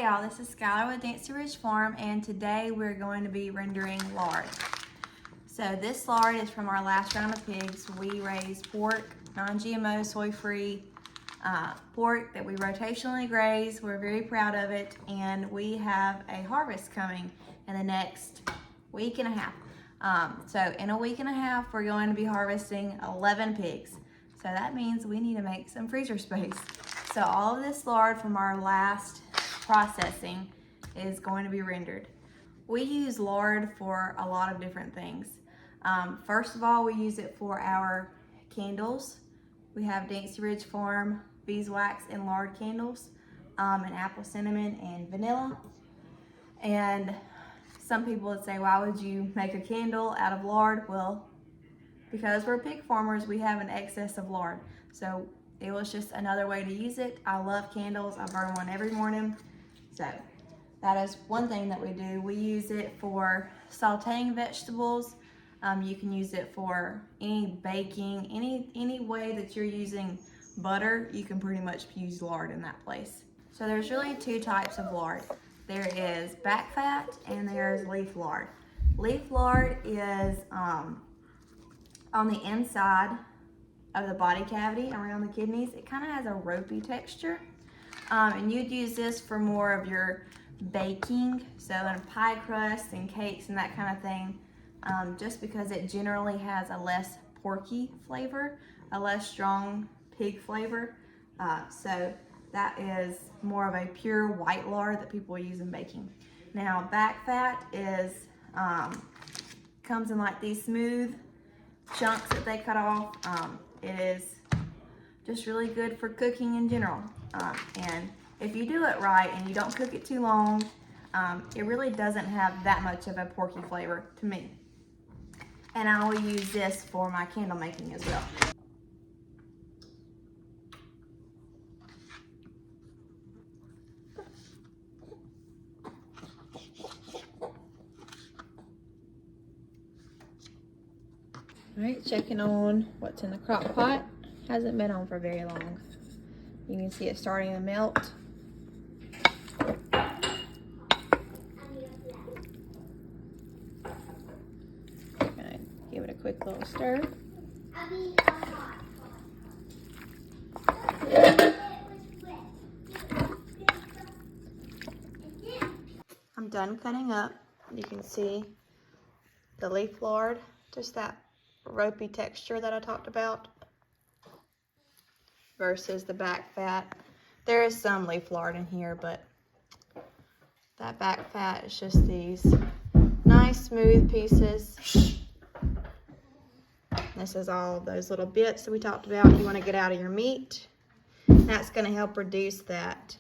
Hey y'all, this is Skylar with Dancy Ridge Farm, and today we're going to be rendering lard. So this lard is from our last round of pigs. We raised pork, non-GMO, soy-free pork that we rotationally graze. We're very proud of it, and we have a harvest coming in the next week and a half. So in a week and a half, we're going to be harvesting 11 pigs. So that means we need to make some freezer space. So all of this lard from our last processing is going to be rendered. We use lard for a lot of different things. First of all, we use it for our candles. We have Dancy Ridge Farm beeswax and lard candles, and apple cinnamon and vanilla. And some people would say, why would you make a candle out of lard? Well, because we're pig farmers, we have an excess of lard. So it was just another way to use it. I love candles. I burn one every morning. So that is one thing that we do. We use it for sauteing vegetables. You can use it for any baking, any way that you're using butter, you can pretty much use lard in that place. So there's really two types of lard. There is back fat and there's leaf lard. Leaf lard is on the inside of the body cavity around the kidneys. It kind of has a ropey texture. And you'd use this for more of your baking, so in pie crust and cakes and that kind of thing, just because it generally has a less porky flavor, a less strong pig flavor. So that is more of a pure white lard that people use in baking. Now back fat is comes in like these smooth chunks that they cut off. It is just really good for cooking in general. And if you do it right and you don't cook it too long, it really doesn't have that much of a porky flavor to me. And I will use this for my candle making as well. All right, checking on what's in the crock pot. Hasn't been on for very long. You can see it starting to melt. Gonna give it a quick little stir. I'm done cutting up. You can see the leaf lard, just that ropey texture that I talked about, versus the back fat. There is some leaf lard in here, but that back fat is just these nice smooth pieces. This is all those little bits that we talked about you want to get out of your meat. That's going to help reduce that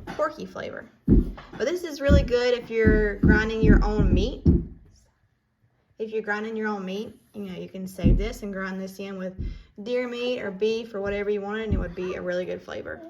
porky flavor. But this is really good if you're grinding your own meat. If you're grinding your own meat, you know, you can save this and grind this in with deer meat or beef or whatever you wanted, and it would be a really good flavor.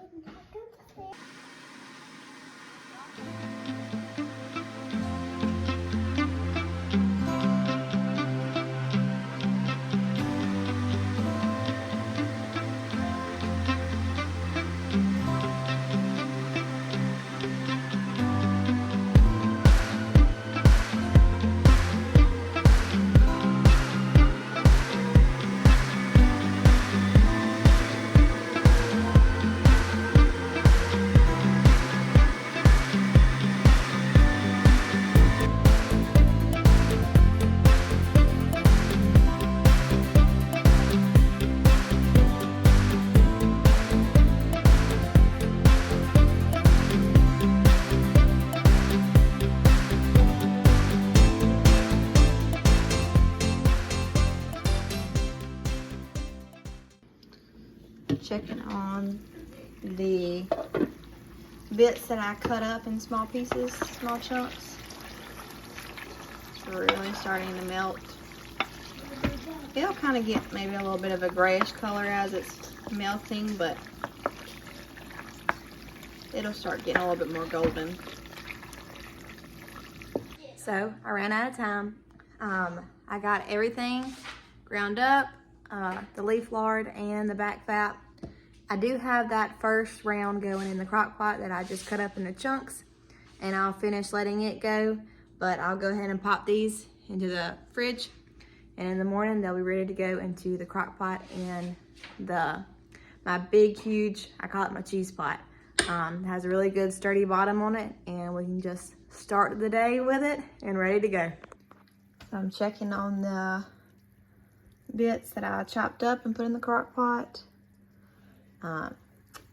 Checking on the bits that I cut up in small pieces, small chunks. It's really starting to melt. It'll kind of get maybe a little bit of a grayish color as it's melting, but it'll start getting a little bit more golden. So I ran out of time. I got everything ground up, the leaf lard and the back fat. I do have that first round going in the crock pot that I just cut up into chunks. and I'll finish letting it go. But I'll go ahead and pop these into the fridge, and in the morning they'll be ready to go into the crock pot and my big, huge, I call it my cheese pot. It has a really good sturdy bottom on it, and we can just start the day with it and ready to go. So I'm checking on the bits that I chopped up and put in the crock pot. You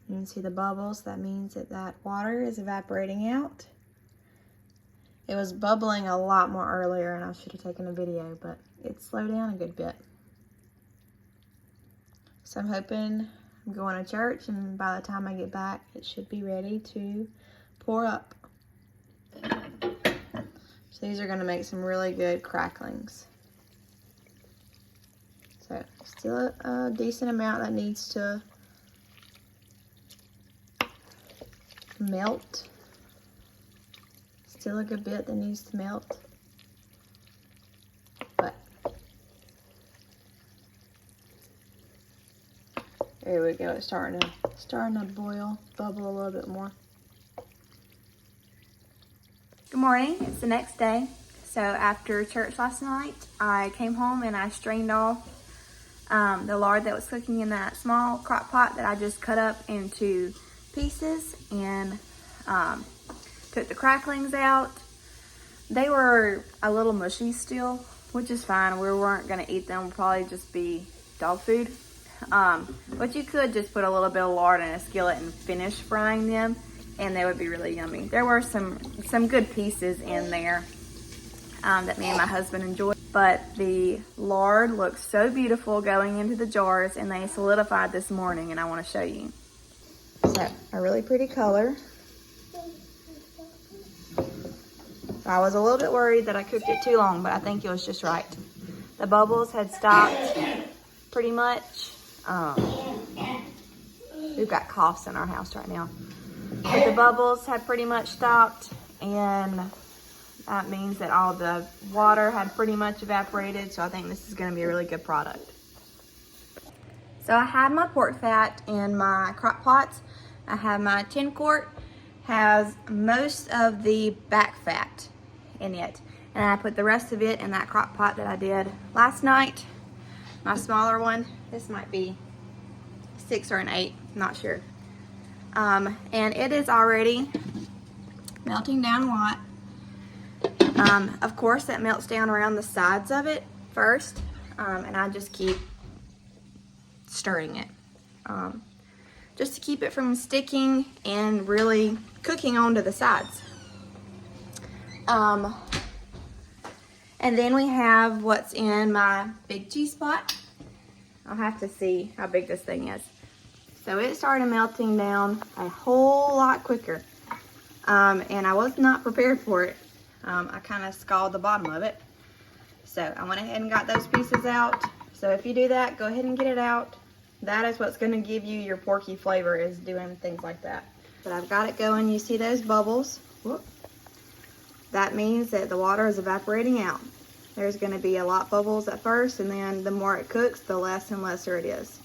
can see the bubbles. That means that water is evaporating out. It was bubbling a lot more earlier, and I should have taken a video, but it slowed down a good bit. So I'm hoping I'm going to church, and by the time I get back, it should be ready to pour up. So these are going to make some really good cracklings. So still a decent amount that needs to melt. Still a good bit that needs to melt. But there we go. It's starting to boil, bubble a little bit more. Good morning. It's the next day. So after church last night, I came home and I strained off the lard that was cooking in that small crock pot that I just cut up into pieces, and took the cracklings out. They were a little mushy still, which is fine. We weren't gonna eat them. We'll probably just be dog food. But you could just put a little bit of lard in a skillet and finish frying them, and they would be really yummy. There were some good pieces in there that me and my husband enjoyed. But the lard looks so beautiful going into the jars, and they solidified this morning, and I want to show you. So, a really pretty color. I was a little bit worried that I cooked it too long, but I think it was just right. The bubbles had stopped pretty much. We've got coughs in our house right now. But the bubbles had pretty much stopped, and that means that all the water had pretty much evaporated, so I think this is going to be a really good product. So I had my pork fat in my crock pots. I have my 10 quart, has most of the back fat in it. And I put the rest of it in that crock pot that I did last night. My smaller one, this might be 6 or an 8, not sure. And it is already melting down a lot. Of course, that melts down around the sides of it first, and I just keep stirring it, just to keep it from sticking and really cooking onto the sides. And then we have what's in my big cheese pot. I'll have to see how big this thing is. So it started melting down a whole lot quicker, and I was not prepared for it. I kind of scalded the bottom of it. So I went ahead and got those pieces out. So if you do that, go ahead and get it out. That is what's going to give you your porky flavor, is doing things like that. But I've got it going. You see those bubbles? Whoop. That means that the water is evaporating out. There's going to be a lot of bubbles at first, and then the more it cooks, the less and lesser it is.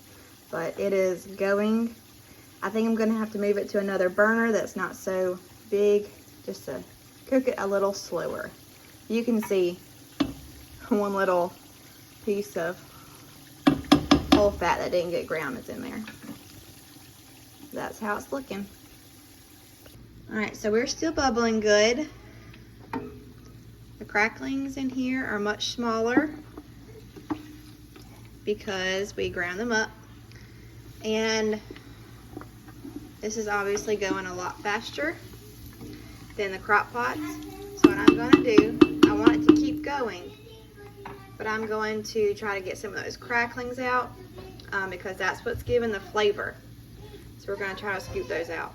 But it is going. I think I'm going to have to move it to another burner that's not so big, just to cook it a little slower. You can see one little piece of whole fat that didn't get ground is in there. That's how it's looking. Alright, so we're still bubbling good. The cracklings in here are much smaller because we ground them up. And this is obviously going a lot faster than the crock pots. So what I'm going to do, I want it to keep going, but I'm going to try to get some of those cracklings out because that's what's giving the flavor. So we're going to try to scoop those out.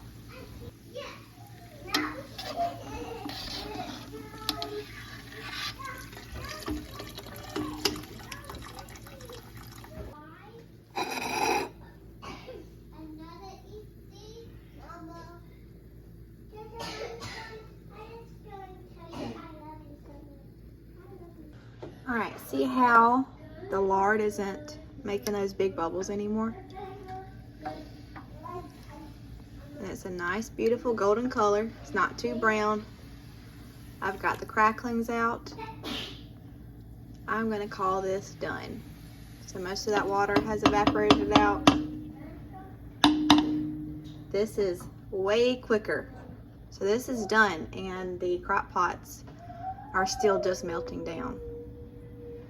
Alright, see how the lard isn't making those big bubbles anymore? And it's a nice, beautiful golden color. It's not too brown. I've got the cracklings out. I'm gonna call this done. So most of that water has evaporated out. This is way quicker. So this is done, and the crock pots are still just melting down.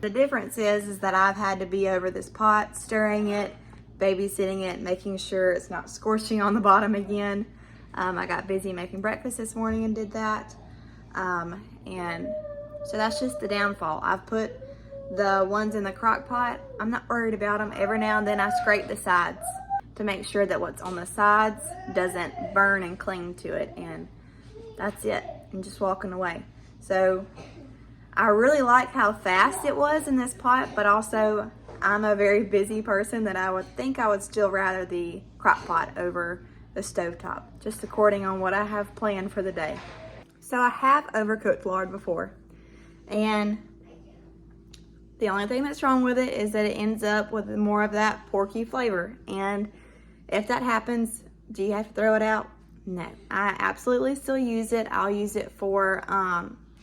The difference is that I've had to be over this pot, stirring it, babysitting it, making sure it's not scorching on the bottom again. I got busy making breakfast this morning and did that. And so that's just the downfall. I've put the ones in the crock pot. I'm not worried about them. Every now and then I scrape the sides to make sure that what's on the sides doesn't burn and cling to it. And that's it. I'm just walking away. So I really like how fast it was in this pot, but also I'm a very busy person that I would think I would still rather the crock pot over the stovetop, just according on what I have planned for the day. So I have overcooked lard before, and the only thing that's wrong with it is that it ends up with more of that porky flavor. And if that happens, do you have to throw it out? No, I absolutely still use it. I'll use it for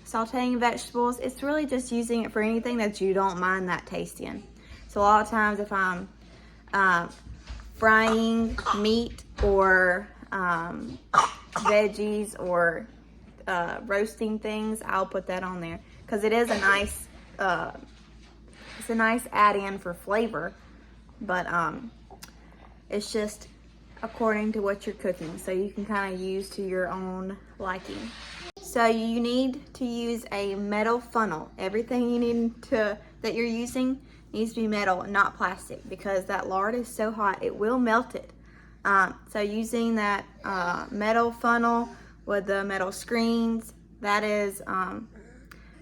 sauteing vegetables. It's really just using it for anything that you don't mind that taste in. So a lot of times if I'm frying meat or veggies or roasting things, I'll put that on there because it is a nice add-in for flavor, but it's just according to what you're cooking, so you can kind of use to your own liking. So you need to use a metal funnel. Everything you need that you're using needs to be metal and not plastic, because that lard is so hot it will melt it. So using that metal funnel with the metal screens, that is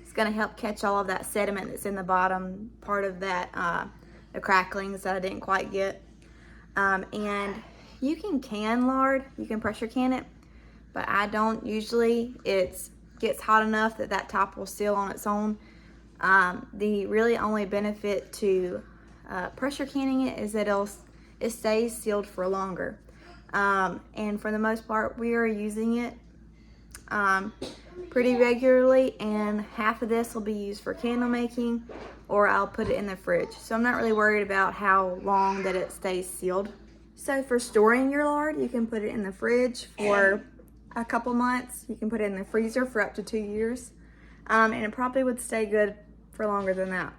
it's going to help catch all of that sediment that's in the bottom part of that, the cracklings that I didn't quite get. And you can lard, you can pressure can it, but I don't usually. It gets hot enough that top will seal on its own. The really only benefit to pressure canning it is that it stays sealed for longer. And for the most part, we are using it pretty regularly, and half of this will be used for candle making, or I'll put it in the fridge. So I'm not really worried about how long that it stays sealed. So for storing your lard, you can put it in the fridge for a couple months. You can put it in the freezer for up to 2 years. And it probably would stay good for longer than that.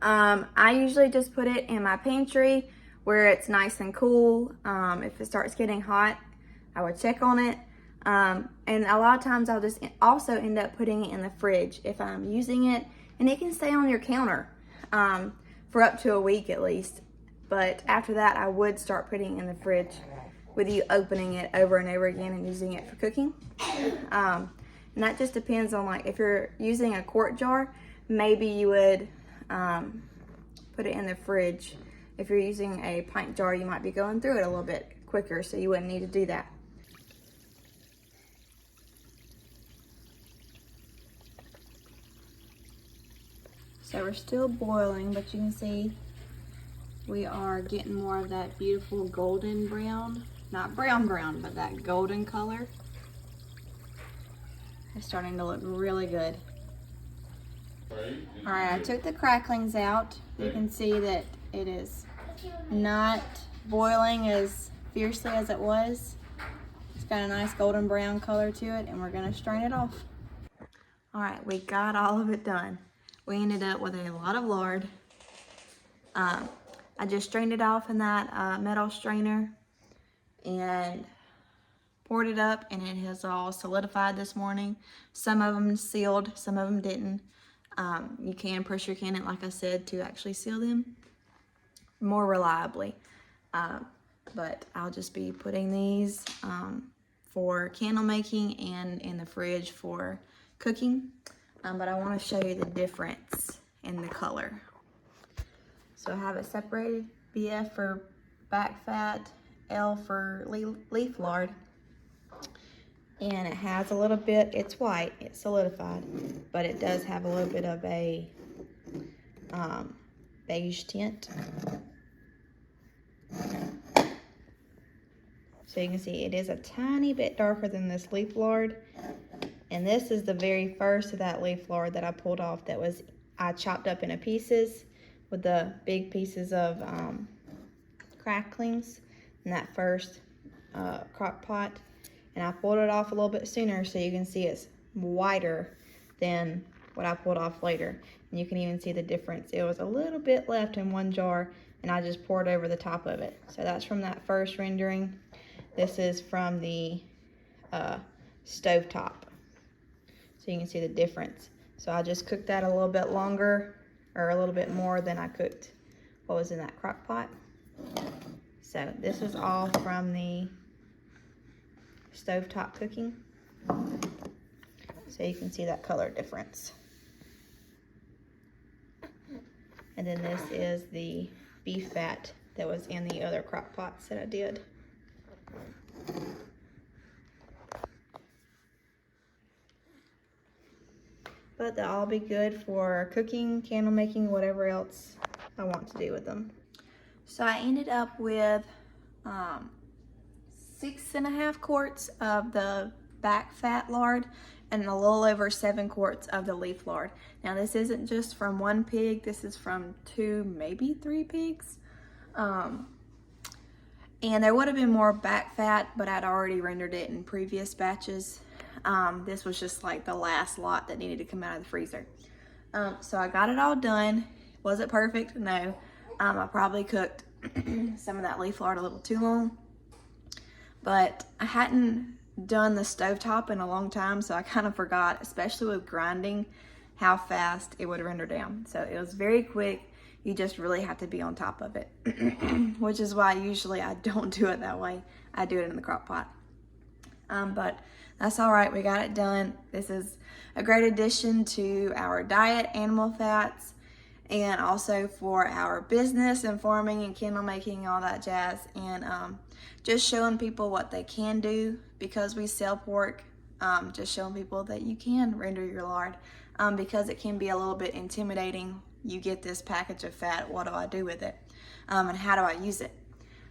I usually just put it in my pantry where it's nice and cool. If it starts getting hot, I would check on it. And a lot of times I'll just also end up putting it in the fridge if I'm using it, and it can stay on your counter for up to a week at least. But after that, I would start putting it in the fridge with you opening it over and over again and using it for cooking. And that just depends on, like, if you're using a quart jar, maybe you would put it in the fridge. If you're using a pint jar, you might be going through it a little bit quicker, so you wouldn't need to do that. So we're still boiling, but you can see we are getting more of that beautiful golden brown, not brown, but that golden color. It's starting to look really good. All right, I took the cracklings out. You can see that it is not boiling as fiercely as it was. It's got a nice golden brown color to it, and we're gonna strain it off. All right, we got all of it done. We ended up with a lot of lard. I just strained it off in that metal strainer and poured it up, and it has all solidified this morning. Some of them sealed, some of them didn't. You can pressure can it, like I said, to actually seal them more reliably. But I'll just be putting these for candle making and in the fridge for cooking. But I want to show you the difference in the color. So I have it separated, BF for back fat, L for leaf lard. And it has a little bit, it's white, it's solidified, but it does have a little bit of a beige tint. So you can see it is a tiny bit darker than this leaf lard, And this is the very first of that leaf lard that I pulled off that I chopped up into pieces with the big pieces of cracklings in that first crock pot. And I pulled it off a little bit sooner so you can see it's wider than what I pulled off later. And you can even see the difference. It was a little bit left in one jar and I just poured over the top of it. So that's from that first rendering. This is from the stovetop. So you can see the difference. So I just cooked that a little bit longer, or a little bit more than I cooked what was in that crock pot. So this is all from the stovetop cooking. So you can see that color difference. And then this is the beef fat that was in the other crock pots that I did. But they'll all be good for cooking, candle making, whatever else I want to do with them. So I ended up with 6.5 quarts of the back fat lard and a little over 7 quarts of the leaf lard. Now this isn't just from one pig, this is from 2, maybe 3 pigs. And there would have been more back fat, but I'd already rendered it in previous batches. This was just like the last lot that needed to come out of the freezer. So I got it all done. Was it perfect? No. I probably cooked some of that leaf lard a little too long, but I hadn't done the stovetop in a long time, so I kind of forgot, especially with grinding, how fast it would render down. So it was very quick. You just really have to be on top of it, which is why usually I don't do it that way. I do it in the crock pot. But that's all right, we got it done. This is a great addition to our diet, animal fats, and also for our business and farming and candle making, all that jazz. And just showing people what they can do because we sell pork. Just showing people that you can render your lard because it can be a little bit intimidating. You get this package of fat, what do I do with it? And how do I use it?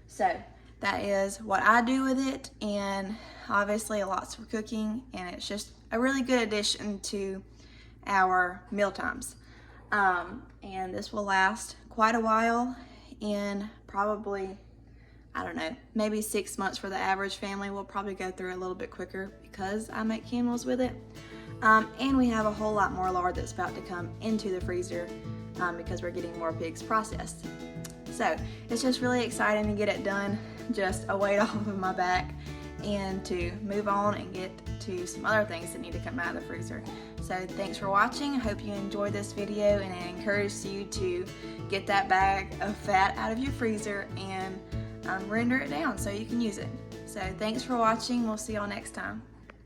So that is what I do with it, and obviously a lot's for cooking, and it's just a really good addition to our meal times. And this will last quite a while, and probably, I don't know, maybe 6 months for the average family. We'll probably go through a little bit quicker because I make candles with it. And we have a whole lot more lard that's about to come into the freezer because we're getting more pigs processed. So it's just really exciting to get it done, just a weight off of my back, and to move on and get to some other things that need to come out of the freezer. So thanks for watching. I hope you enjoyed this video, and it encouraged you to get that bag of fat out of your freezer and render it down so you can use it. So thanks for watching. We'll see y'all next time.